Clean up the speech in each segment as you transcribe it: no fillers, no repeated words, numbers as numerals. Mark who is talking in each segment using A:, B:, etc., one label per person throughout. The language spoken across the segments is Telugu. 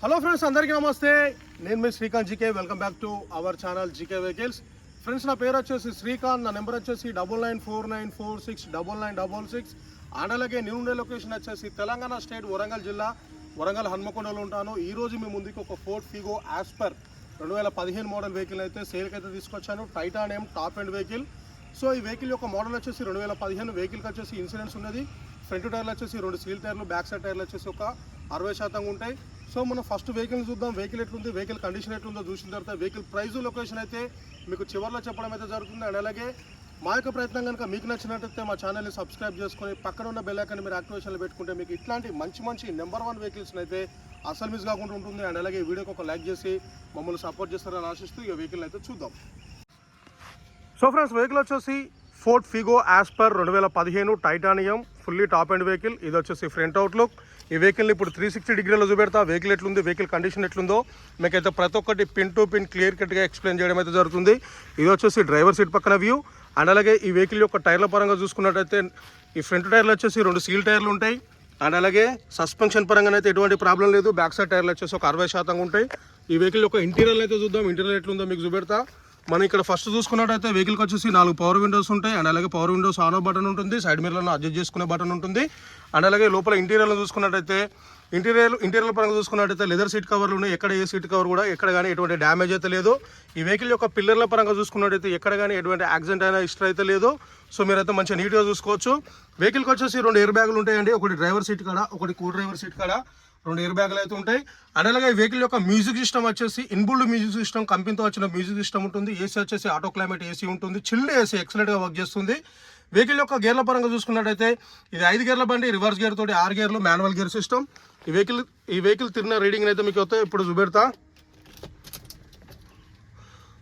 A: హలో ఫ్రెండ్స్, అందరికీ నమస్తే. నేను మీ Srikanth GK. Welcome back to our channel GK vehicles. Friends, నా పేరు వచ్చేసి శ్రీకాంత్. నా నెంబర్ వచ్చేసి 9949469966. అండ్ అలాగే నేను ఉండే లొకేషన్ వచ్చేసి తెలంగాణ స్టేట్ వరంగల్ జిల్లా, వరంగల్ హన్మకొండలో ఉంటాను. ఈరోజు మీ ముందుకు ఒక Ford Figo as per 2015 model vehicle అయితే సేల్కి అయితే తీసుకొచ్చాను. Titanium top end vehicle. So ఈ వెహికల్ యొక్క మోడల్ వచ్చేసి 2015. వెహికల్కి వచ్చేసి ఇన్సూరెన్స్ ఉన్నది. ఫ్రంట్ టైర్లు వచ్చేసి 2 సీల్ టైర్లు, బ్యాక్ సైడ్ టైర్లు వచ్చేసి ఒక 60% ఉంటాయి. సో మనం ఫస్ట్ వెహికల్ చూద్దాం. వెహికల్ ఎట్లుంది, వెహికల్ కండిషన్ ఎట్లుందో చూసిన తర్వాత వెహికల్ ప్రైస్, లొకేషన్ అయితే మీకు చివరిలో చెప్పడం అయితే జరుగుతుంది. అండ్ అలాగే మా యొక్క ప్రయత్నం కనుక మీకు నచ్చినట్టయితే మా ఛానల్ని సబ్స్క్రైబ్ చేసుకొని పక్కన ఉన్న బెల్ ఐకాన్ మీరు యాక్టివేషన్లో పెట్టుకుంటే మీకు ఇట్లాంటి మంచి నెంబర్ 1 వెహికల్స్ అయితే అసలు మిస్ కాకుండా ఉంటుంది. అండ్ అలాగే ఈ వీడియోకి ఒక లైక్ చేసి మమ్మల్ని సపోర్ట్ చేస్తారని ఆశిస్తూ ఈ వెహికల్ అయితే చూద్దాం. సో ఫ్రెండ్స్, వెహికల్ వచ్చేసి Ford Figo as per 2015 titanium fully top end vehicle. ఇది వచ్చేసి ఫ్రంట్ అవుట్లుక్. ఈ వెహికల్ని ఇప్పుడు 360 డిగ్రీలో చూపెడతా. వెహికల్ ఎట్లుంది, వెహికల్ కండిషన్ ఎట్లుందో మీకైతే ప్రతి ఒక్కటి పిన్ టు పిన్ క్లియర్ కట్గా ఎక్స్ప్లెయిన్ చేయడం అయితే జరుగుతుంది. ఇది వచ్చేసి డ్రైవర్ సీట్ పక్కన వ్యూ. అండ్ అలాగే ఈ వెహికల్ యొక్క టైర్ల పరంగా చూసుకున్నట్టయితే ఈ ఫ్రంట్ టైర్లు వచ్చేసి 2 సీల్ టైర్లు ఉంటాయి. అండ్ అలాగే సస్పెన్షన్ పరంగా అయితే ఎటువంటి ప్రాబ్లం లేదు. బ్యాక్ సైడ్ టైర్లు వచ్చేసి ఒక 60% ఉంటాయి. ఈ వెహికల్ యొక్క ఇంటీరియర్ అయితే చూద్దాం. ఇంటీరియర్ ఎట్లుందో మీకు చూపెడతా. మనం ఇక్కడ ఫస్ట్ చూసుకున్నట్టయితే వెహికల్కి వచ్చేసి 4 పవర్ విండోస్ ఉంటాయి. అండ్ అలాగే power Windows on off button ఉంటుంది. సైడ్ మిర్రర్లను అడ్జస్ట్ చేసుకునే బటన్ ఉంటుంది. అండ్ అలాగే లోపల ఇంటీరియర్లో చూసుకున్నట్టయితే ఇంటీరియర్ పరంగా చూసుకున్నట్టయితే లెదర్ సీట్ కవర్లు ఉన్నాయి. ఎక్కడ ఏ సీట్ కవర్ కూడా ఎక్కడ కానీ ఎటువంటి డ్యామేజ్ అయితే లేదు. ఈ వెహికల్ యొక్క పిల్లర్ల పరంగా చూసుకున్నట్టయితే ఎక్కడ కానీ ఎటువంటి యాక్సిడెంట్ అయినా హిస్టరీ అయితే లేదు. సో మీరైతే మంచిగా నీట్గా చూసుకోవచ్చు. వెహికల్కి వచ్చేసి 2 ఎయిర్ బ్యాగులు ఉంటాయండి. ఒకటి డ్రైవర్ సీట్ కాడ, ఒకటి కో డ్రైవర్ సీట్ కాడ 2 ఎయిర్ బ్యాగులు అయితే ఉంటాయి. అండ్ అలాగే ఈ వెహికల్ యొక్క మ్యూజిక్ సిస్టమ్ వచ్చేసి ఇన్బుల్డ్ మ్యూజిక్ సిస్టమ్, కంపెనీతో వచ్చిన మ్యూజిక్ సిస్టమ్ ఉంటుంది. ఏసీ వచ్చేసి ఆటో క్లైమేట్ ఏసీ ఉంటుంది. చిల్డ్ ఏసీ ఎక్సలెంట్గా వర్క్ చేస్తుంది. వెహికల్ యొక్క గేర్ల పరంగా చూసుకున్నట్టయితే ఇది 5 గేర్ల బండి, రివర్స్ గేర్ తోటి 6 గేర్లు, మాన్యువల్ గేర్ సిస్టమ్. ఈ వెహికల్ తిరిగిన రీడింగ్ అయితే మీకు వస్తే ఇప్పుడు చూపెడతా.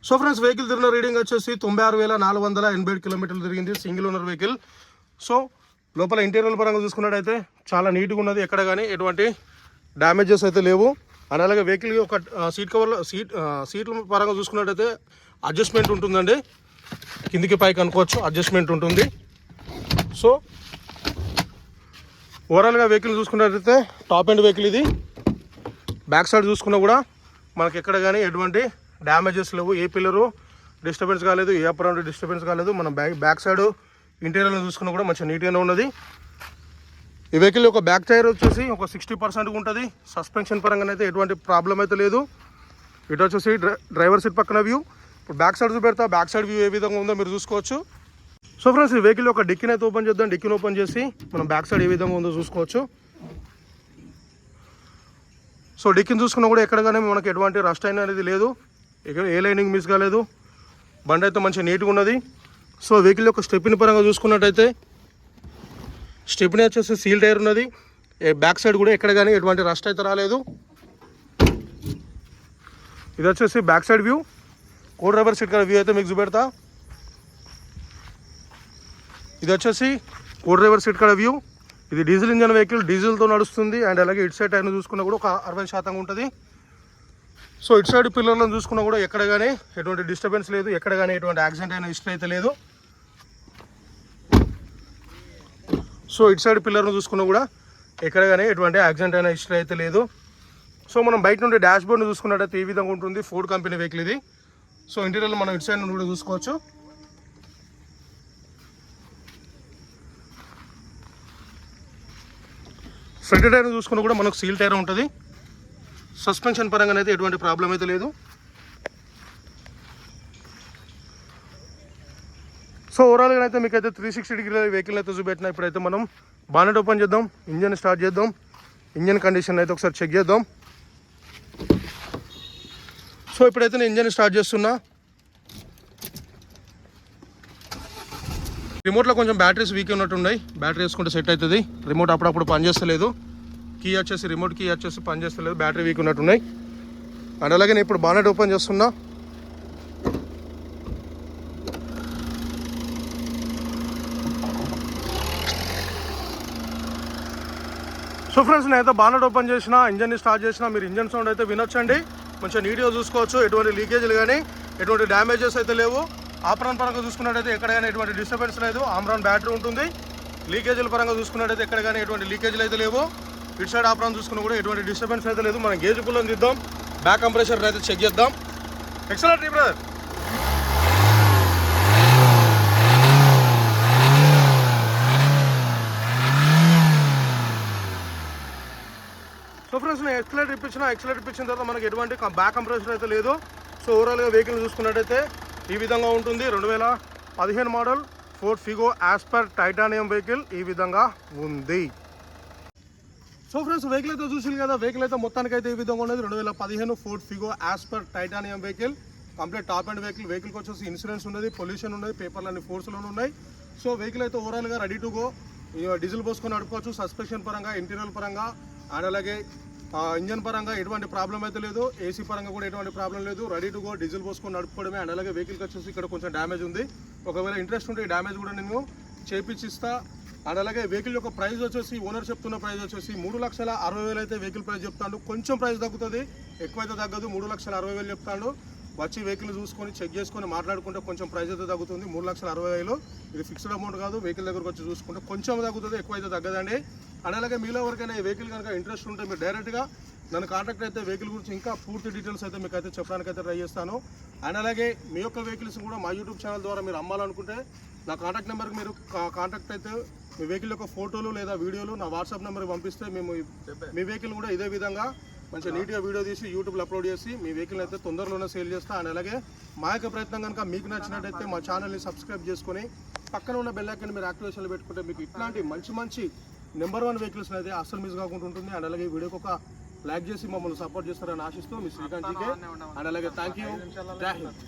A: సో ఫ్రెండ్స్, వెహికల్ తిరిగిన రీడింగ్ వచ్చేసి 96,487 కిలోమీటర్లు తిరిగింది. Single owner vehicle. సో లోపల ఇంటీరియర్ పరంగా చూసుకున్నట్టయితే చాలా నీట్గా ఉన్నది. ఎక్కడ కానీ ఎటువంటి డ్యామేజెస్ అయితే లేవు. అండ్ అలాగే వెహికల్ ఒక సీట్ల పరంగా చూసుకున్నట్టయితే అడ్జస్ట్మెంట్ ఉంటుందండి. కిందికి పైకి అనుకోవచ్చు, అడ్జస్ట్మెంట్ ఉంటుంది. సో ఓవరాల్గా వెహికల్ చూసుకున్నట్టయితే టాప్ ఎండ్ వెహికల్ ఇది. బ్యాక్ సైడ్ చూసుకున్నా కూడా మనకి ఎక్కడ కానీ ఎటువంటి డ్యామేజెస్ లేవు. ఏ పిల్లరు డిస్టర్బెన్స్ కాలేదు, ఏ అప్పర్ డిస్టర్బెన్స్ కాలేదు. మనం బ్యాక్ సైడ్ ఇంటీరియర్లో చూసుకున్నా కూడా మంచిగా నీట్గానే ఉన్నది. ఈ వెహికల్ యొక్క బ్యాక్ టైర్ వచ్చేసి ఒక 60% ఉంటుంది. సస్పెన్షన్ పరంగా అయితే ఎటువంటి ప్రాబ్లం అయితే లేదు. ఇటు వచ్చేసి డ్రైవర్ సీట్ పక్కన వ్యూ. ఇప్పుడు బ్యాక్ సైడ్ చూపెడతా. బ్యాక్ సైడ్ వ్యూ ఏ విధంగా ఉందో మీరు చూసుకోవచ్చు. సో ఫ్రెండ్స్, ఈ వెహికల్ యొక్క డిక్కీని అయితే ఓపెన్ చేద్దాం. డిక్కీని ఓపెన్ చేసి మనం బ్యాక్ సైడ్ ఏ విధంగా ఉందో చూసుకోవచ్చు. సో డిక్కీని చూసుకున్నా కూడా ఎక్కడ కానీ మనకి ఎటువంటి రస్ట్ అనేది లేదు. ఏ లైనింగ్ మిస్ కాలేదు. బండి అయితే మంచిగా నీట్గా ఉన్నది. సో వెహికల్ యొక్క స్టెప్ని పరంగా చూసుకున్నట్టయితే స్టెప్ని వచ్చేసి సీల్ టైర్ ఉన్నది. బ్యాక్ సైడ్ కూడా ఎక్కడ కానీ ఎటువంటి రస్ట్ అయితే రాలేదు. ఇది వచ్చేసి బ్యాక్ సైడ్ వ్యూ. కో డ్రైవర్ సీట్ కాడ వ్యూ అయితే మీకు చూపెడతా. ఇది వచ్చేసి కో డ్రైవర్ సీట్ కాడ వ్యూ. ఇది డీజిల్ ఇంజన్ వెహికల్, డీజిల్తో నడుస్తుంది. అండ్ అలాగే ఇటు సైడ్ టైర్ను చూసుకున్నా కూడా ఒక 60% ఉంటుంది. సో ఇటు సైడ్ పిల్లర్లను చూసుకున్నా కూడా ఎక్కడ కానీ ఎటువంటి డిస్టర్బెన్స్ లేదు. ఎక్కడ కానీ ఎటువంటి యాక్సిడెంట్ అయిన హిస్టరీ అయితే లేదు. సో ఇటు సైడ్ పిల్లర్ను చూసుకున్నా కూడా ఎక్కడ కానీ ఎటువంటి యాక్సిడెంట్ అయిన హిస్టరీ అయితే లేదు. సో మనం బయట నుండి డాష్ బోర్డ్ని చూసుకున్నట్టయితే ఈ విధంగా ఉంటుంది. ఫోర్డ్ కంపెనీ వెహికల్ ఇది. సో ఇంటీరియర్లో మనం ఇటు సైడ్ నుండి కూడా చూసుకోవచ్చు. ఫ్రంట్ టైర్ చూసుకున్నా కూడా మనకు సీల్ టైర్ ఉంటుంది. సస్పెన్షన్ పరంగా అయితే ఎటువంటి ప్రాబ్లం అయితే లేదు. సో ఓవరాల్గా అయితే మీకు అయితే 360 డిగ్రీల వెహికల్ అయితే చూపెట్టిన. ఇప్పుడైతే మనం బానెట్ ఓపెన్ చేద్దాం, ఇంజన్ స్టార్ట్ చేద్దాం, ఇంజన్ కండిషన్ అయితే ఒకసారి చెక్ చేద్దాం. సో ఇప్పుడైతే నేను ఇంజన్ స్టార్ట్ చేస్తున్నా. రిమోట్లో కొంచెం బ్యాటరీస్ వీక్ ఉన్నట్టున్నాయి. బ్యాటరీ వేసుకుంటే సెట్ అవుతుంది. రిమోట్ అప్పుడప్పుడు పనిచేస్తలేదు. రిమోట్ కీ వచ్చేసి పనిచేస్తలేదు. బ్యాటరీ వీక్ ఉన్నట్టున్నాయి. అండ్ అలాగే నేను ఇప్పుడు బానెట్ ఓపెన్ చేస్తున్నా. సో ఫ్రెండ్స్, నేనైతే బానెట్ ఓపెన్ చేసిన, ఇంజన్ని స్టార్ట్ చేసిన. మీరు ఇంజన్ సౌండ్ అయితే వినొచ్చండి. మంచిగా నీట్గా చూసుకోవచ్చు. ఎటువంటి లీకేజీలు కానీ ఎటువంటి డ్యామేజెస్ అయితే లేవు. ఆపరాన్ పరంగా చూసుకున్నట్టయితే ఎక్కడ కానీ ఎటువంటి డిస్టర్బెన్స్ లేదు. ఆమ్రాన్ బ్యాటరీ ఉంటుంది. లీకేజీల పరంగా చూసుకున్నట్టయితే ఎక్కడ కానీ ఎటువంటి లీకేజీలు అయితే లేవు. ఇటు సైడ్ ఆపరాన్ని చూసుకున్నా కూడా ఎటువంటి డిస్టర్బెన్స్ అయితే లేదు. మనం గేజ్ పుల్లని తీద్దాం, బ్యాక్ కంప్రెషర్ అయితే చెక్ చేద్దాం. Excellent brother. సో ఫ్రెండ్స్ నేను ఎక్సలెంట్ ఇప్పించిన తర్వాత మనకి ఎటువంటి బ్యాక్ కంప్రెషన్ అయితే లేదు. సో ఓవరాల్గా వెహికల్ చూసుకున్నట్టయితే ఈ విధంగా ఉంటుంది. 2015 model Ford Figo as per titanium vehicle ఈ విధంగా ఉంది. సో ఫ్రెండ్స్ వెహికల్ అయితే చూసింది కదా, వెహికల్ అయితే మొత్తానికి అయితే ఈ విధంగా ఉన్నది. 2015 Ford Figo as per titanium vehicle, complete top and vehicle. వెహికల్కి వచ్చేసి ఇన్సూరెన్స్ ఉన్నది, పొల్యూషన్ ఉన్నది, పేపర్లు అన్ని ఫోర్స్లోనే ఉన్నాయి. సో వెహికల్ అయితే ఓవరాల్గా రెడీ టు గో. డీజిల్ పోసుకొని నడుపుకోవచ్చు. సస్పెన్షన్ పరంగా, ఇంటీరియర్ పరంగా అండ్ అలాగే ఇంజన్ పరంగా ఎటువంటి ప్రాబ్లం అయితే లేదు. ఏసీ పరంగా కూడా ఎటువంటి ప్రాబ్లం లేదు. రెడీ టు గో, డీజిల్ పోసుకొని నడుపుకోవడమే. అండ్ అలాగే వెహికల్కి వచ్చేసి ఇక్కడ కొంచెం డ్యామేజ్ ఉంది. ఒకవేళ ఇంట్రెస్ట్ ఉంటే ఈ డ్యామేజ్ కూడా నేను చేపించిస్తా. అండ్ అలాగే వెహికల్ యొక్క ప్రైస్ వచ్చేసి ఓనర్ చెప్తున్న ప్రైస్ వచ్చేసి 3,60,000 అయితే వెహికల్ ప్రైస్ చెప్తాడు. కొంచెం ప్రైస్ తగ్గుతుంది, ఎక్కువైతే తగ్గదు. 3,60,000 చెప్తాడు. వచ్చి వెహికల్ చూసుకొని చెక్ చేసుకొని మాట్లాడుకుంటే కొంచెం ప్రైస్ అయితే తగ్గుతుంది. 3,60,000 ఇది ఫిక్స్డ్ అమౌంట్ కాదు. వెహికల్ దగ్గరకు వచ్చి చూసుకుంటే కొంచెం తగ్గుతుంది, ఎక్కువైతే తగ్గదండి. అండ్ అలాగే మీలో ఎవరికైనా ఈ వెహికల్ కనుక ఇంట్రెస్ట్ ఉంటే మీరు డైరెక్ట్గా నన్ను కాంటాక్ట్ అయితే వెహికల్ గురించి ఇంకా పూర్తి డీటెయిల్స్ అయితే మీకు అయితే చెప్పడానికి అయితే ట్రై చేస్తాను. అండ్ అలాగే మీ యొక్క వెహికల్స్ కూడా మా యూట్యూబ్ ఛానల్ ద్వారా మీరు అమ్మాలనుకుంటే నా కాంటాక్ట్ నెంబర్కి మీరు కాంటాక్ట్ అయితే మీ వెహికల్ యొక్క ఫోటోలు లేదా వీడియోలు నా వాట్సాప్ నెంబర్కి పంపిస్తే మేము మీ వెహికల్ కూడా ఇదే విధంగా మంచిగా నీట్గా వీడియో తీసి యూట్యూబ్లో అప్లోడ్ చేసి మీ వెహికల్ అయితే తొందరలోనే సేల్ చేస్తా. అండ్ అలాగే మా యొక్క ప్రయత్నం కనుక మీకు నచ్చినట్టయితే మా ఛానల్ని సబ్స్క్రైబ్ చేసుకొని పక్కన ఉన్న బెల్ ఐకాన్ మీరు యాక్టివేషన్లో పెట్టుకుంటే మీకు ఇట్లాంటి మంచి నెంబర్ 1 వెహికల్స్ అయితే అస్సలు మిస్ కాకుండా ఉంటుంది. అండ్ అలాగే వీడియోకి ఒక లైక్ చేసి మమ్మల్ని సపోర్ట్ చేస్తారని ఆశిస్తూ మీ శ్రీకాంత్ జీకే. అండ్ అలాగే థ్యాంక్ యూ. జై హింద్.